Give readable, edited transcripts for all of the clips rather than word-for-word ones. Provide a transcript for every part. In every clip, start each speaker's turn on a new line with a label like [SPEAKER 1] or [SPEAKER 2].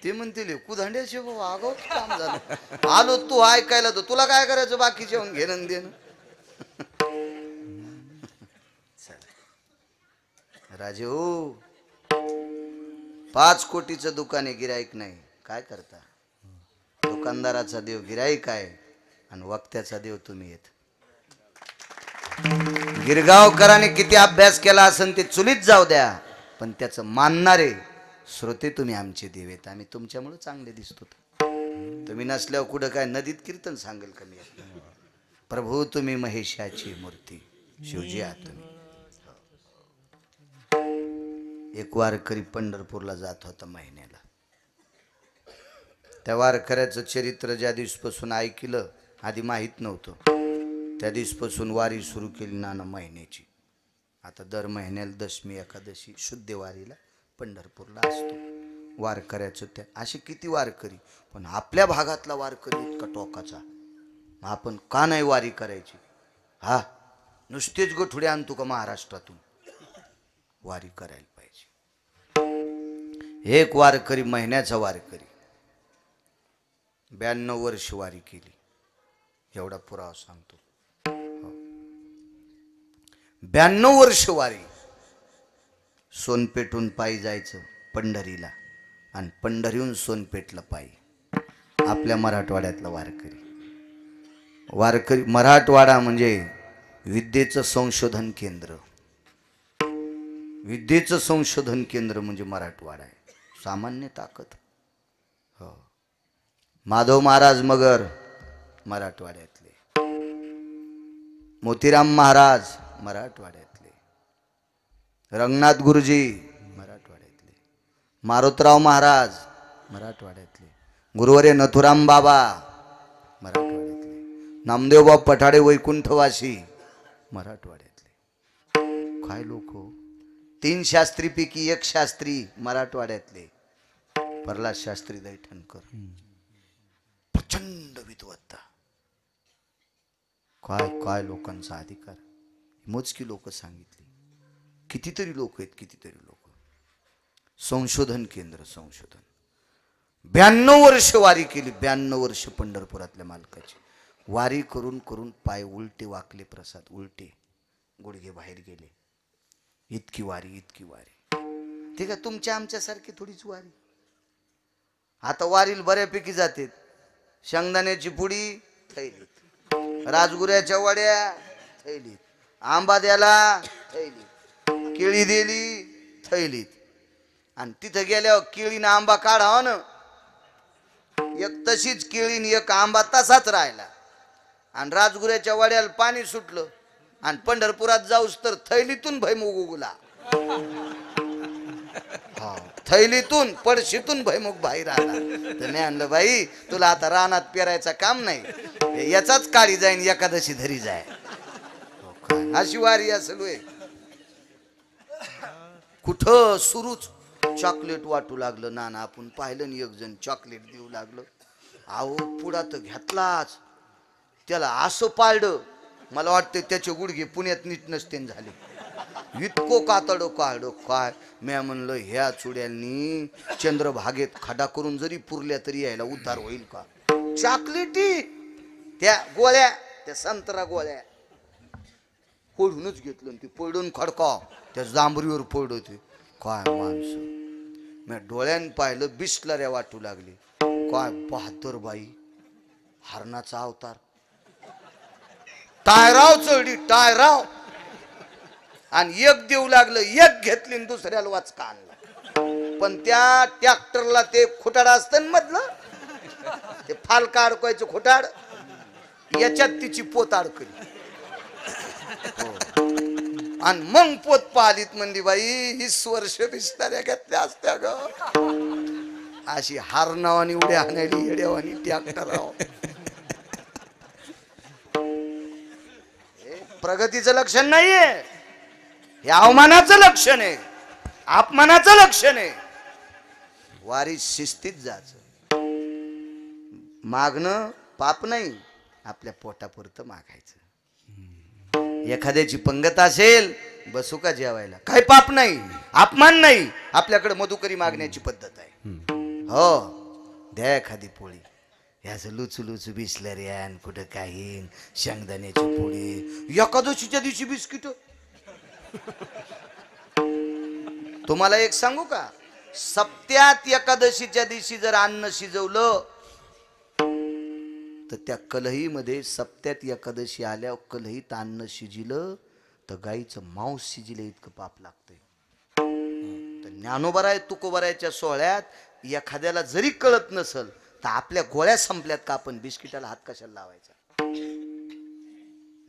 [SPEAKER 1] ते म्हणतील कुधांड्याचे बाबा आगाऊ काम झालं. आलो तू ऐकायला तर तुला काय करायचं बाकीचे घेणं देणं. राजे हो 5 कोटीचं दुकान आहे गिराईक नाही काय करता. दुकानदाराचा देव गिराईक आहे आणि वक्त्याचा देव तुम्ही येत. गिरगावकरांनी किती अभ्यास केला असेल ते चुलीत जाऊ द्या पण त्याचं मानणारे श्रोते तुम्ही आमचे देव आहेत. आम्ही तुमच्यामुळे चांगले दिसतो. तुम्ही नसल्यावर कुठं काय नदीत कीर्तन सांगेल कमी. प्रभू तुम्ही महेशाची मूर्ती शिवजी आहात तुम्ही. एक वारकरी पंढरपूरला जात होता महिन्याला. त्या वारकऱ्याचं चरित्र ज्या दिवसपासून ऐकलं आधी माहीत नव्हतं त्या दिवसपासून वारी सुरू केली नाना महिन्याची. आता दर महिन्याला दशमी एकादशी शुद्ध वारीला पंढरपूरला असतो. वारकऱ्याचं त्या असे किती वारकरी पण आपल्या भागातला वारकरी इतका टोकाचा. आपण का नाही वारी करायची. हा नुसतेच गोठुडे आणतो का महाराष्ट्रातून वारी करायला पाहिजे. एक वारकरी महिन्याचा वारकरी 92 वर्ष वारी केली एवढा पुरावा सांगतो. 92 वर्ष वारी. सोनपेठून पायी जायचं पंढरीला आणि पंढरीहून सोनपेठला पायी. आपल्या मराठवाड्यातला वारकरी. वारकरी मराठवाडा म्हणजे विद्येचं संशोधन केंद्र. विद्येचं संशोधन केंद्र म्हणजे मराठवाडा आहे. सामान्य ताकद. हो माधव महाराज मगर मराठवाड्यातले. मोतीराम महाराज मराठवाड्यातले. रंगनाथ गुरुजी मराठवाड्यातले. मारुतराव महाराज मराठवाड्यातले. गुरुवर्य नथुराम बाबा मराठवाड्यातले. नामदेवबाब पठाडे वैकुंठवासी मराठवाड्यातले. काय लोक. 3 शास्त्रीपैकी 1 शास्त्री मराठवाड्यातले. प्रल्हाद शास्त्री दैठणकर. प्रचंड विद्वत्ता. काय काय लोकांचा अधिकार. मोजकी लोक सांगितली. कितीतरी लोक आहेत कितीतरी लोक. संशोधन केंद्र संशोधन. 92 वर्ष वारी केली. 92 वर्ष पंढरपुरातल्या मालकाची वारी करून करून पाय उलटे वाकले. प्रसाद उलटे गुडघे बाहेर गेले. इतकी वारी इतकी वारी. ठीक आहे तुमच्या आमच्यासारखी थोडीच वारी. आता वारीला बऱ्यापैकी जाते. शेंगदाण्याची पुडी थैलीत. राजगुऱ्याच्या वड्या थैलीत. आंबा द्याला थैलीत. केळी दिली थैलीत. आणि तिथं गेल्यावर केळीनं आंबा काढावा ना. एक तशीच केळीने एक आंबा तसाच राहिला. आणि राजगुऱ्याच्या वड्याला पाणी सुटलं आणि पंढरपुरात जाऊस तर थैलीतून भैमुग उगला. थैलीतून पडशीतून भैमुग बाहेर आला. तर मी आणलं बाई तुला आता रानात पेरायचं काम नाही. याचाच काळी जाईन एकादशी धरी जाय. अशी वारी असेल होय. कुठं सुरूच चॉकलेट वाटू लागलं. नाना आपण पाहिलं ना एक जण चॉकलेट देऊ लागलं. अहो पुढा तर घेतलाच. त्याला असं पाळलं मला वाटतं त्याचे गुडघे पुण्यात नीट नसते झाले. इतकं कातडं काढलं काय. मी म्हणलं ह्या चुड्यांनी चंद्रभागेत खडा करून जरी पुरल्या तरी यायला उतार होईल का. चॉकलेटी त्या गोळ्या त्या संत्रा गोळ्या फोडूनच घेतलं. ती पडून खडका त्या जांभरीवर पडत होती. काय माणसं. मी डोळ्यानं पाहिलं बिस्लऱ्या वाटू लागली. काय बहादूर बाई. हरणाचा अवतार. टायराव चढली टायराव. आणि एक देऊ लागलं. एक घेतली आणि दुसऱ्याला वाचका आणला. पण त्या ट्रॅक्टरला ते खुटाड असतं मधलं ते फालका अडकवायचं खुटाड. याच्यात तिची पोत अडकली. आणि मग पोत पाहिलीत म्हणली बाई 20 वर्ष बिस्ताऱ्या घेतल्या असत्या ग. अशी हारनावानी उड्या हाणायली येड्यावानी ट्रॅक्टराव. प्रगतीचं लक्षण नाहीये. हे अवमानाचं लक्षण आहे. अपमानाचं लक्षण आहे. वारी शिस्तीत जायचं. मागणं पाप नाही. आपल्या पोटापुरतं मागायचं. एखाद्याची पंगत असेल बसू का जेवायला काही पाप नाही अपमान नाही. आपल्याकडे मधुकरी मागण्याची पद्धत आहे. हो द्या एखादी पोळी. याचं लुचू लुचू बिसलरी आणि कुठं काही शेंगदाण्याची पोळी, एकादशीच्या दिवशी बिस्किट. तुम्हाला एक सांगू का, सप्त्यात एकादशीच्या दिवशी जर अन्न शिजवलं तर त्या कलहीमध्ये सप्त्यात एकादशी आल्यावर कलहीत अन्न शिजिलं तर गाईचं मांस शिजिलं इतकं पाप लागतंय. तर ज्ञानोबराय तुकोबरायच्या सोहळ्यात एखाद्याला जरी कळत नसल तर आपल्या गोळ्या संपल्यात का आपण बिस्किटाला हात कशाला लावायचा?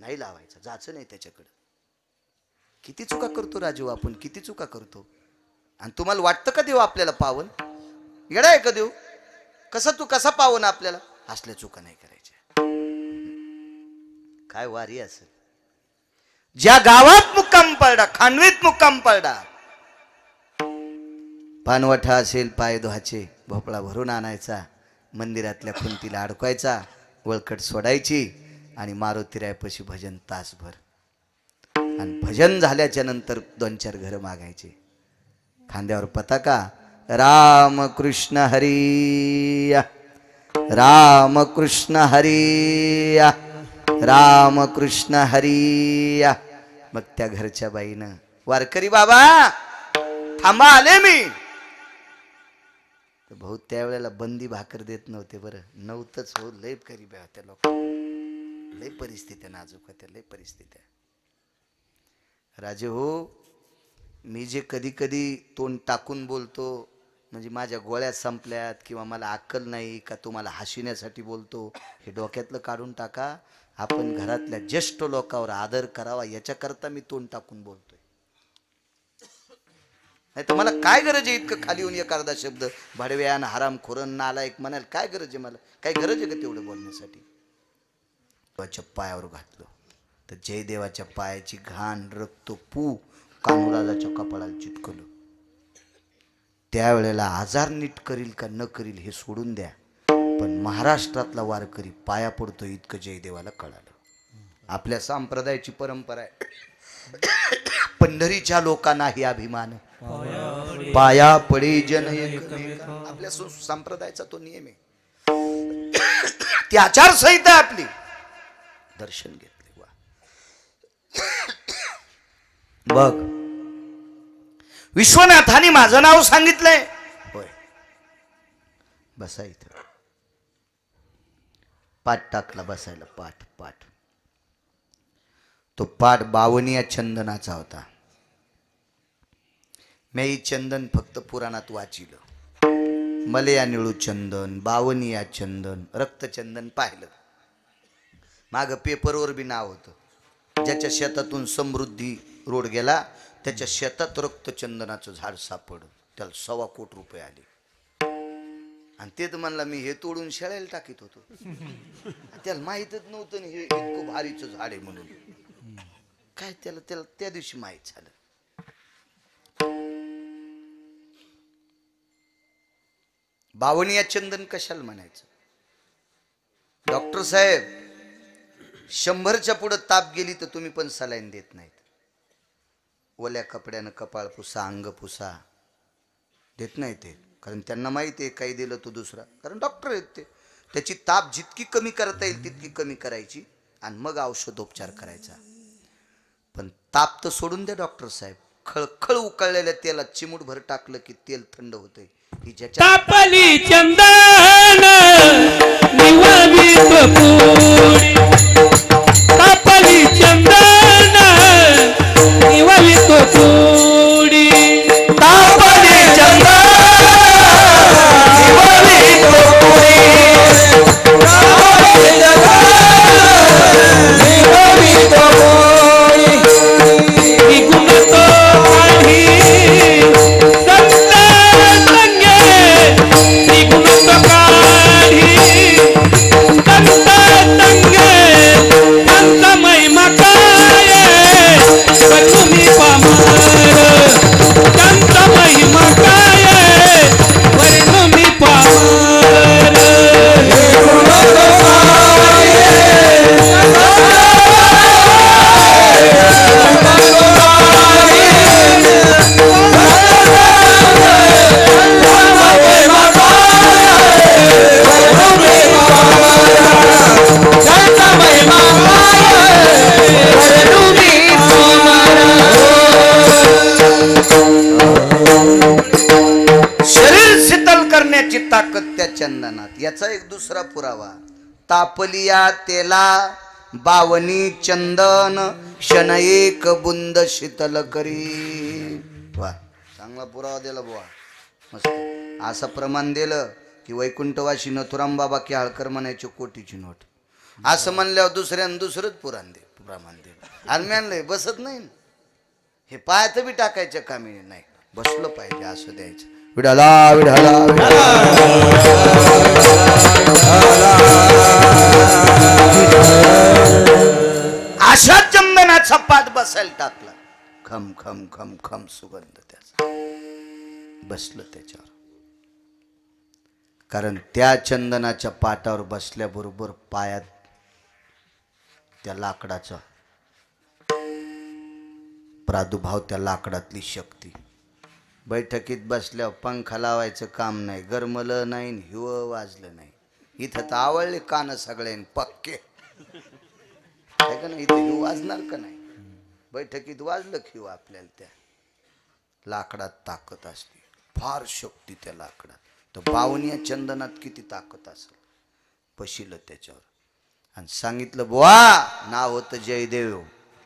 [SPEAKER 1] नाही लावायचा, जायचं नाही त्याच्याकडं. किती चुका करतो राजू आपण, किती चुका करतो. आणि तुम्हाला वाटतं का देव आपल्याला पावन? येडा आहे का देव? कसा पावन आपल्याला? असल्या चुका नाही करायच्या. काय वारी असेल. ज्या गावात मुक्काम पडला, खांडवीत मुक्काम पडला, पानवठा असेल पाय धुवायचे, भोपळा भरून आणायचा, मंदिरातल्या खुंतीला अडकवायचा, वळकट सोडायची आणि मारुतीरायपाशी भजन तासभर. आणि भजन झाल्याच्या नंतर 2-4 घरं मागायचे. खांद्यावर पताका, राम कृष्ण हरी, राम कृष्ण हरी, राम कृष्ण हरी. मग त्या घरच्या बाईनं, वारकरी बाबा थांबा आले मी. भाऊ त्यावेळेला बंदी भाकर देत नव्हते. बरं नव्हतंच हो, लय गरीब आहे त्या लोक, लय परिस्थिती नाजूक होत्या, लय परिस्थिती. राजे हो, मी जे कधी कधी तोंड टाकून बोलतो म्हणजे माझ्या गोळ्या संपल्यात किंवा मला अक्कल नाही का तुम्हाला हसविण्यासाठी बोलतो, हे डोक्यातलं काढून टाका. आपण घरातल्या ज्येष्ठ लोकांवर आदर करावा याच्याकरता मी तोंड टाकून बोलतोय. नाही तर मला काय गरज आहे इतकं खाली येऊन एक अर्धा शब्द भाडव्यान हराम खोरन नालायक म्हणायला काय गरज आहे? मला काय गरज आहे का तेवढं बोलण्यासाठी? देवाच्या पायावर घातलं तर जयदेवाच्या पायाची घाण रक्त पू कान्होराजाच्या कपाळाला चिटकलं. त्यावेळेला आजार नीट करील का न करील हे सोडून द्या, पण महाराष्ट्रातला वारकरी पाया पडतो इतकं जयदेवाला कळालं. आपल्या संप्रदायाची परंपरा आहे, पंढरीच्या लोकांना ही अभिमान, पाया पडे जन एकमेका. आपल्या संप्रदायाचा तो नियम आहे, ती आचारसंहिता आपली. दर्शन घेतले बघ, विश्वनाथाने माझं नाव सांगितलंय. होय, बसा इथं. पाठ टाकला बसायला, पाठ पाठ. तो पाठ 52 चंदनाचा होता. मी चंदन फक्त पुराणात वाचिलं. मलया निळू चंदन, 52 चंदन, रक्तचंदन पाहिलं. माग पेपरवर बी नाव होतं, ज्याच्या शेतातून समृद्धी रोड गेला त्याच्या शेतात रक्तचंदनाचं झाड सापडलं, त्याला 1.25 कोटी रुपये आले. आणि ते तर म्हणला मी हे तोडून शेळायला टाकीत होतो. त्याला माहीतच नव्हतं हे इतकं भारीचं झाड आहे म्हणून. काय त्याला त्या दिवशी माहीत झालं. बावनिया चंदन कशाला म्हणायचं? डॉक्टर साहेब 100च्या पुढे ताप गेली तर तुम्ही पण सलाईन देत नाहीत. ओल्या कपड्यानं कपाळ पुसा, अंग पुसा देत नाही ते, कारण त्यांना माहिती आहे काही दिलं तो दुसरा, कारण डॉक्टर आहेत ते. त्याची ताप जितकी कमी करता येईल तितकी कमी करायची आणि मग औषधोपचार करायचा. पण ताप तर सोडून द्या डॉक्टर साहेब. खळखळ उकळलेल्या तेलात चिमूटभर टाकलं की तेल थंड होतंय. ही ज्याच्या
[SPEAKER 2] तापली चंदन निवावी कपूरी, तापली चंदन निवावी कपूरी, तापली चंदन निवावी कपूरी, तापली चंदन निवावी कपूरी. निघून तो काढी निघून तो काढी संत संगे
[SPEAKER 1] करण्याची ताकद त्या चंदनात. याचा एक दुसरा पुरावा, तापलिया तेला बावनी चंदन शन एक बुंद शीतल करी. वा, चांगला पुरावा दिला बुवा, मस्त. असं प्रमाण दिलं की वैकुंठवासी नथुराम बाबा केळकर म्हणायचे कोटीची नोट. असं म्हणल्यावर दुसरंच प्रमाण दिलं. आरम्यानलंय बसत नाही ना. हे पायात बी टाकायच्या कामी नाही, बसलं पाहिजे असं द्यायचं. विडाला विडाला अशा चंदनाचा पाठ बसायला टाकला. खम खम खम खम सुगंध त्याचा बसलं त्याच्यावर. कारण त्या चंदनाच्या पाटावर बसल्याबरोबर पायात त्या लाकडाचा प्रादुर्भाव, त्या लाकडातली शक्ती. बैठकीत बसल्यावर पंखा लावायचं काम नाही, गरमलं नाही, हिवं वाजलं नाही. इथं तर आवडले कान सगळ्यांनी पक्के, आहे का नाही? इथं हिव वाजणार का नाही? बैठकीत वाजलं की हिव. आपल्याला त्या लाकडात ताकद असते, फार शक्ती त्या लाकडात. तर बावनिया चंदनात किती ताकद असेल. बशिलं त्याच्यावर आणि सांगितलं, बुवा नाव होतं जयदेव,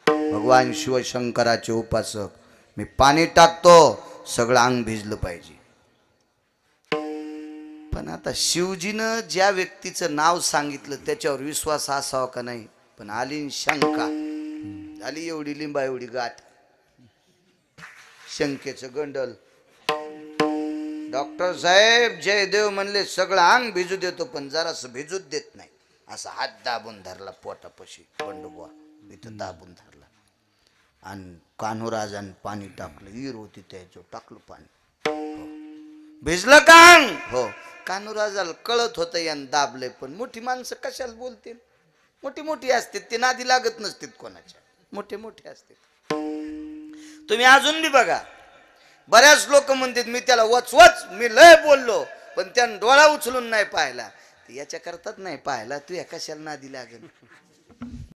[SPEAKER 1] भगवान शिवशंकराचे उपासक. मी पाणी टाकतो, सगळं अंग भिजलं पाहिजे. पण आता शिवजीनं ज्या व्यक्तीचं नाव सांगितलं त्याच्यावर विश्वास असावा का नाही. पण आली शंका, झाली एवढी लिंबा एवढी गाठ, शंकेचं गंडल. डॉक्टर साहेब जयदेव म्हणले सगळं अंग भिजू देतो, पण जरासं भिजूच देत नाही. असा हात दाबून धरला पोटापाशी, बंडुबुवा इथं दाबून धरला आणि कान्होराजांनी पाणी टाकलं. ईर होती त्याच्यावर टाकलं पाणी, भिजलं का अंग? हो. कान्होराजाला कळत होतं यानं दाबले, पण मोठी माणसं कशाला बोलतील, मोठी मोठी असतात ते, नादी लागत नसतात कोणाच्या, मोठे मोठे असतात. तुम्ही अजून बी बघा, बऱ्याच लोक म्हणतात मी त्याला वचवच मी लय बोललो, पण त्यानं डोळा उचलून नाही पाहिला. याच्या करतात नाही पाहिला, तू या कशाला नादी लागेल.